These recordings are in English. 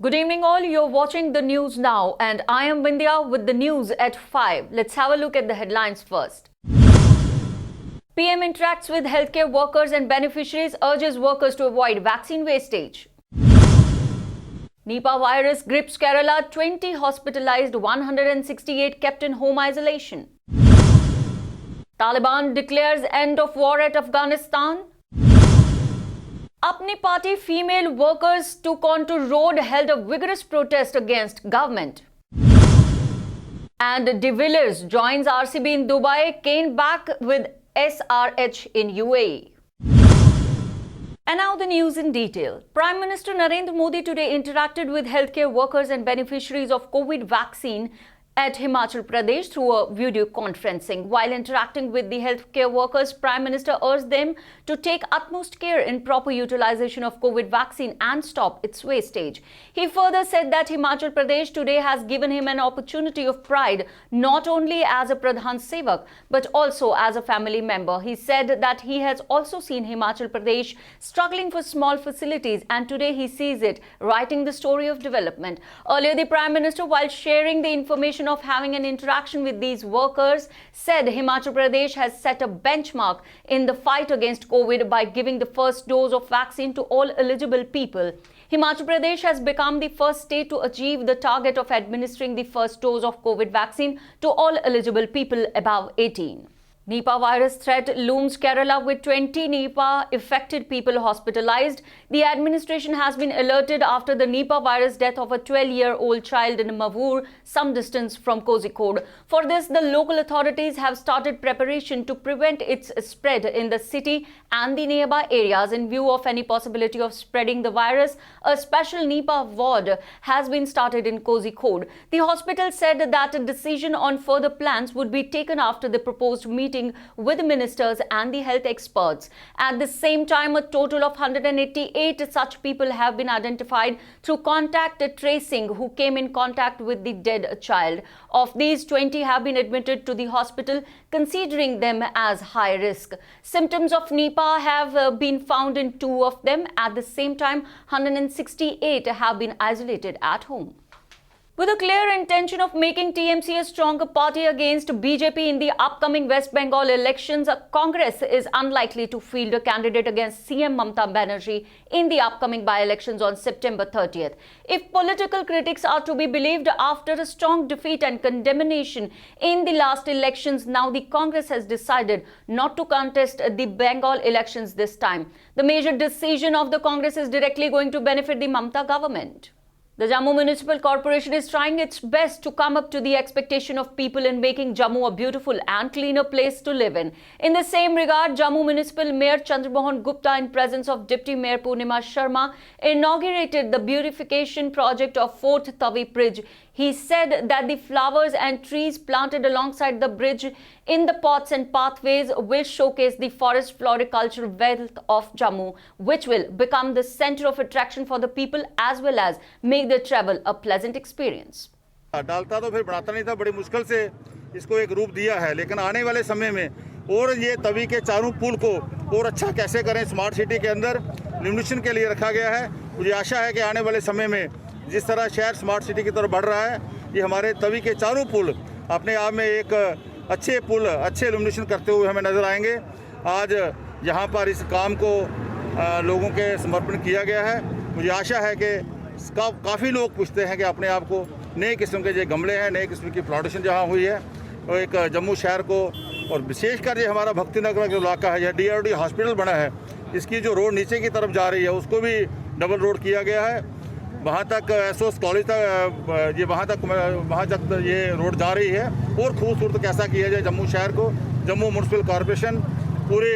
Good evening all, you're watching the news now and I am Vindhya with the news at 5. Let's have a look at the headlines first. PM interacts with healthcare workers and beneficiaries, urges workers to avoid vaccine wastage. Nipah virus grips Kerala, 20 hospitalized, 168 kept in home isolation. Taliban declares end of war at Afghanistan. Apni Party female workers took onto road, held a vigorous protest against government. And Villiers joins RCB in Dubai, Kane back with SRH in UAE. And now the news in detail. Prime Minister Narendra Modi today interacted with healthcare workers and beneficiaries of COVID vaccine at Himachal Pradesh through a video conferencing. While interacting with the healthcare workers, Prime Minister urged them to take utmost care in proper utilization of COVID vaccine and stop its wastage. He further said that Himachal Pradesh today has given him an opportunity of pride, not only as a Pradhan Sevak, but also as a family member. He said that he has also seen Himachal Pradesh struggling for small facilities, and today he sees it, writing the story of development. Earlier, the Prime Minister, while sharing the information of having an interaction with these workers, said Himachal Pradesh has set a benchmark in the fight against COVID by giving the first dose of vaccine to all eligible people. Himachal Pradesh has become the first state to achieve the target of administering the first dose of COVID vaccine to all eligible people above 18. Nipah virus threat looms Kerala with 20 Nipah affected people hospitalized. The administration has been alerted after the Nipah virus death of a 12-year-old child in Mavur, some distance from Kozhikode. For this, the local authorities have started preparation to prevent its spread in the city and the nearby areas. In view of any possibility of spreading the virus, a special Nipah ward has been started in Kozhikode. The hospital said that a decision on further plans would be taken after the proposed meeting with the ministers and the health experts. At the same time, a total of 188 such people have been identified through contact tracing who came in contact with the dead child. Of these, 20 have been admitted to the hospital, considering them as high risk. Symptoms of Nipah have been found in 2 of them. At the same time, 168 have been isolated at home. With a clear intention of making TMC a stronger party against BJP in the upcoming West Bengal elections, Congress is unlikely to field a candidate against CM Mamata Banerjee in the upcoming by-elections on September 30th. If political critics are to be believed, after a strong defeat and condemnation in the last elections, now the Congress has decided not to contest the Bengal elections this time. The major decision of the Congress is directly going to benefit the Mamata government. The Jammu Municipal Corporation is trying its best to come up to the expectation of people in making Jammu a beautiful and cleaner place to live in. In the same regard, Jammu Municipal Mayor Chandramohan Gupta, in presence of Deputy Mayor Purnima Sharma, inaugurated the beautification project of 4th Tavi Bridge. He said that the flowers and trees planted alongside the bridge in the pots and pathways will showcase the forest floricultural wealth of Jammu, which will become the center of attraction for the people as well as make the travel a pleasant experience. डालता तो फिर बनाता नहीं था, बड़ी मुश्किल से इसको एक रूप दिया है, लेकिन आने वाले समय में और ये तवी के चारों पुल को और अच्छा कैसे करें, स्मार्ट सिटी के अंदर लिमिटेशन के लिए रखा गया है। मुझे आशा है कि आने वाले समय में जिस तरह शहर स्मार्ट सिटी की तरफ बढ़ रहा है, ये हमारे तवी के चारों पुल अपने आप में एक अच्छे पुल, अच्छे इल्यूमिनेशन करते हुए हमें नज़र आएंगे। आज यहाँ पर इस काम को लोगों के समर्पण किया गया है। मुझे आशा है कि काफ़ी लोग पूछते हैं कि अपने आप को नए किस्म के जो गमले हैं, नए किस्म की प्लांटेशन जहाँ हुई है, तो एक जम्मू शहर को और विशेषकर ये हमारा भक्ति नगर का इलाका है, यह DRD हॉस्पिटल बना है, इसकी जो रोड नीचे की तरफ जा रही है उसको भी डबल रोड किया गया है। वहाँ तक SOS कॉलेज तक ये वहाँ तक ये रोड जा रही है और खूबसूरत कैसा किया जाए जम्मू शहर को। जम्मू म्यूनसिपल कॉरपोरेशन पूरे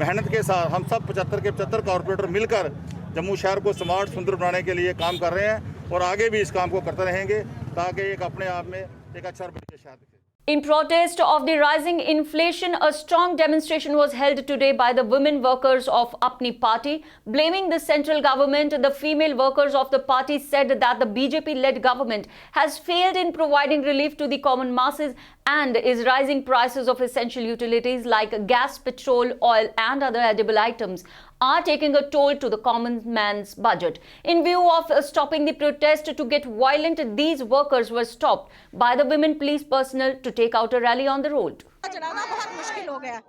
मेहनत के साथ हम सब 75 के 75 कॉरपोरेटर मिलकर जम्मू शहर को स्मार्ट सुंदर बनाने के लिए काम कर रहे हैं और आगे भी इस काम को करते रहेंगे ताकि एक अपने आप में एक अच्छा शहर दिखे। In protest of the rising inflation, a strong demonstration was held today by the women workers of Apni Party. Blaming the central government, the female workers of the party said that the BJP-led government has failed in providing relief to the common masses and is raising prices of essential utilities like gas, petrol, oil and other edible items. are taking a toll to the common man's budget. In view of stopping the protest to get violent, these workers were stopped by the women police personnel to take out a rally on the road. चलाना बहुत मुश्किल हो गया।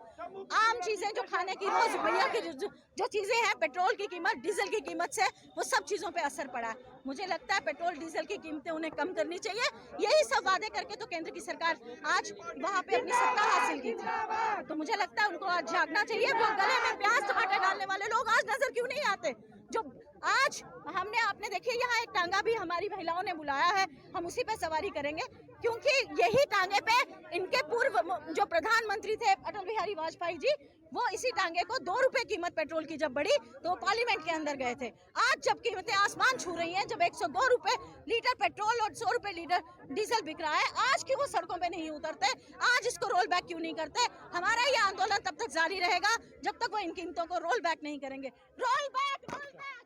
आम चीजें जो खाने की रोजमर्रा की जो चीजें हैं, पेट्रोल की कीमत, डीजल की कीमत से वो सब चीजों पे असर पड़ा है। मुझे लगता है पेट्रोल डीजल की कीमतें उन्हें कम करनी चाहिए। यही सब वादे करके तो केंद्र की सरकार आज वहाँ पे अपनी सत्ता हासिल की थी। तो मुझे लगता है उनको आज जागना चाहिए। वो गले में प्याज टमाटर डालने वाले लोग आज नजर क्यों नहीं आते? जो आज आपने देखिए यहाँ एक टांगा भी हमारी महिलाओं ने बुलाया है, हम उसी पे सवारी करेंगे, क्योंकि यही टांगे पे इनके पूर्व जो प्रधानमंत्री थे अटल बिहारी वाजपेयी जी, वो इसी टांगे को 2 रुपए कीमत पेट्रोल की जब बढ़ी तो वो पार्लियामेंट के अंदर गए थे। आज जब कीमतें आसमान छू रही हैं, जब 102 रुपए लीटर पेट्रोल और 100 रुपए लीटर डीजल बिक रहा है, आज क्यों वो सड़कों पे नहीं उतरते? आज इसको रोल बैक क्यों नहीं करते? हमारा ये आंदोलन तब तक जारी रहेगा जब तक वो इन कीमतों को रोल बैक नहीं करेंगे। Roll back, roll back.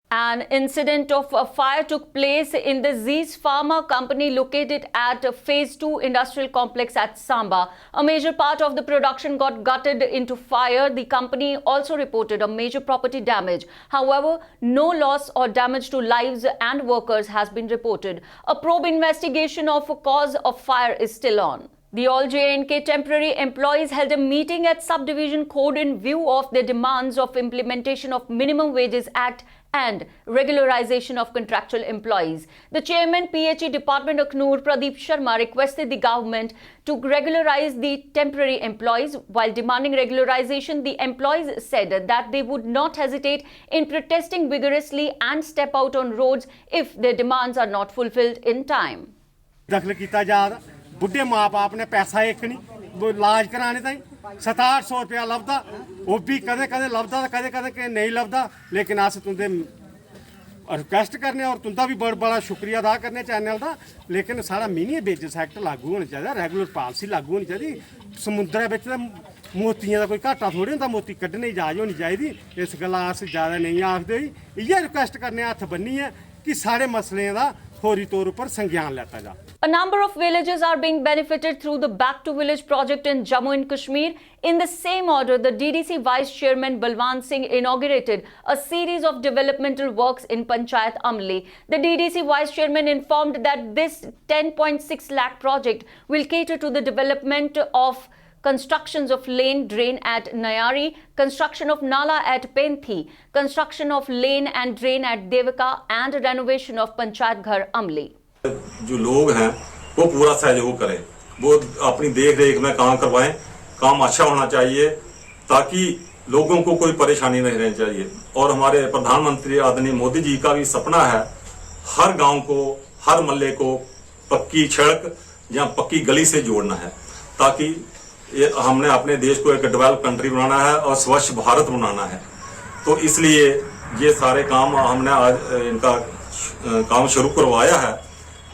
An incident of a fire took place in the Z's Pharma company located at Phase 2 Industrial Complex at Samba. A major part of the production got gutted into fire. The company also reported a major property damage. However, no loss or damage to lives and workers has been reported. A probe investigation of a cause of fire is still on. The all J&K temporary employees held a meeting at Subdivision Code in view of their demands of implementation of Minimum Wages Act and regularization of contractual employees. The chairman, PHE Department Aknoor, Pradeep Sharma, requested the government to regularize the temporary employees. While demanding regularization, the employees said that they would not hesitate in protesting vigorously and step out on roads if their demands are not fulfilled in time. बुढ़े माँ बाप ने पैसा एक नहीं वो इलाज कराने ताई 700 रुपया लभदा, वो भी कदे कदे लभदा कदे कदे नहीं लभदा। लेकिन अस तुंदे रिक्वेस्ट करने और तुंदा भी बड़ा शुक्रिया अदा करने चैनल का। लेकिन सारा मिनी वेजेस एक्ट लागू होना चाहिए, रेगुलर पॉलिसी लागू होनी चाहिए। समुद्र बिच मोतियां का कोई घाटा थोड़ी होंदा, मोती कड्ढने इजाज़ होनी चाहिए। इस गल्ला अस ज़्यादा नहीं आखदे, इ'यै रिक्वेस्ट करने हत्थ बन्नी है कि सारे मसलें का फौरी तौर पर संज्ञान लेता जा। A number of villages are being benefited through the Back to Village project in Jammu and Kashmir. In the same order, the DDC Vice Chairman Balwant Singh inaugurated a series of developmental works in Panchayat Amli. The DDC Vice Chairman informed that this 10.6 lakh project will cater to the development of constructions of lane drain at Nayari, construction of Nala at Penthi, construction of lane and drain at Devaka, and renovation of Panchayat Ghar Amli. जो लोग हैं वो पूरा सहयोग करें, वो अपनी देख रेख में काम करवाएं, काम अच्छा होना चाहिए ताकि लोगों को कोई परेशानी नहीं रहनी चाहिए। और हमारे प्रधानमंत्री आदरणीय मोदी जी का भी सपना है हर गांव को, हर मोहल्ले को पक्की सड़क या पक्की गली से जोड़ना है, ताकि हमने अपने देश को एक डेवलप कंट्री बनाना है और स्वच्छ भारत बनाना है। तो इसलिए ये सारे काम हमने आज इनका काम शुरू करवाया है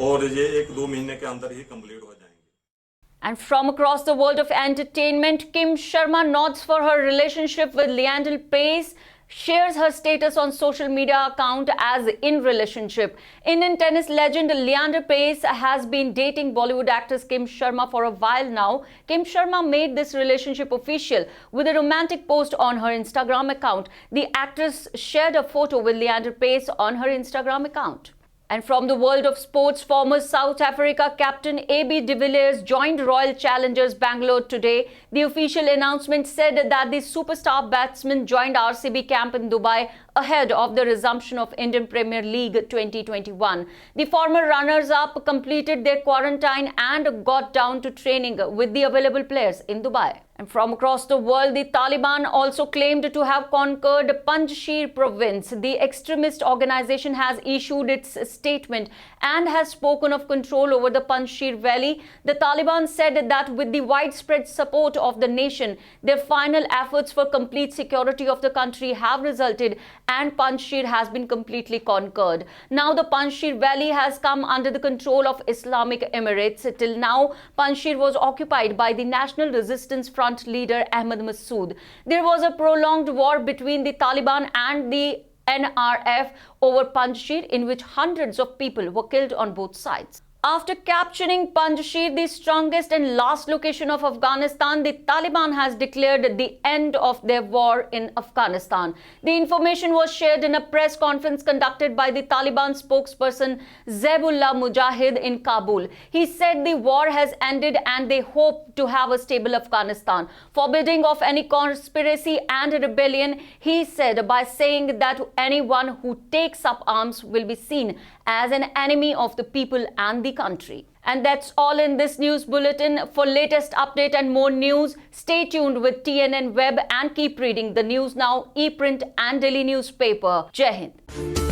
और ये 1-2 महीने के अंदर ही कंप्लीट हो जाएंगे। And from across the world of entertainment, Kim Sharma nods for her relationship with Leandro Pace, shares her status on social media account as in relationship. Indian tennis legend Leandro Pace has been dating Bollywood actress Kim Sharma for a while now. Kim Sharma made this relationship official with a romantic post on her Instagram account. The actress shared a photo with Leandro Pace on her Instagram account. And from the world of sports, former South Africa captain AB de Villiers joined Royal Challengers Bangalore today. The official announcement said that the superstar batsman joined RCB camp in Dubai ahead of the resumption of Indian Premier League 2021. The former runners-up completed their quarantine and got down to training with the available players in Dubai. And from across the world, the Taliban also claimed to have conquered Panchi province. The extremist organization has issued its statement and has spoken of control over the Panjshir Valley. The Taliban said that with the widespread support of the nation, their final efforts for complete security of the country have resulted and Panjshir has been completely conquered. Now the Panjshir Valley has come under the control of Islamic Emirates. Till now, Panjshir was occupied by the National Resistance Front leader Ahmad Massoud. There was a prolonged war between the Taliban and the NRF over Panjshir in which hundreds of people were killed on both sides. After capturing Panchi, the strongest and last location of Afghanistan, the Taliban has declared the end of their war in Afghanistan. The information was shared in a press conference conducted by the Taliban spokesperson Zabihullah Mujahid in Kabul. He said the war has ended and they hope to have a stable Afghanistan. Forbidding of any conspiracy and rebellion, he said, by saying that anyone who takes up arms will be seen as an enemy of the people and the country. And that's all in this news bulletin. For latest update and more news, stay tuned with TNN Web and keep reading the News Now, ePrint and daily newspaper. Jai Hind.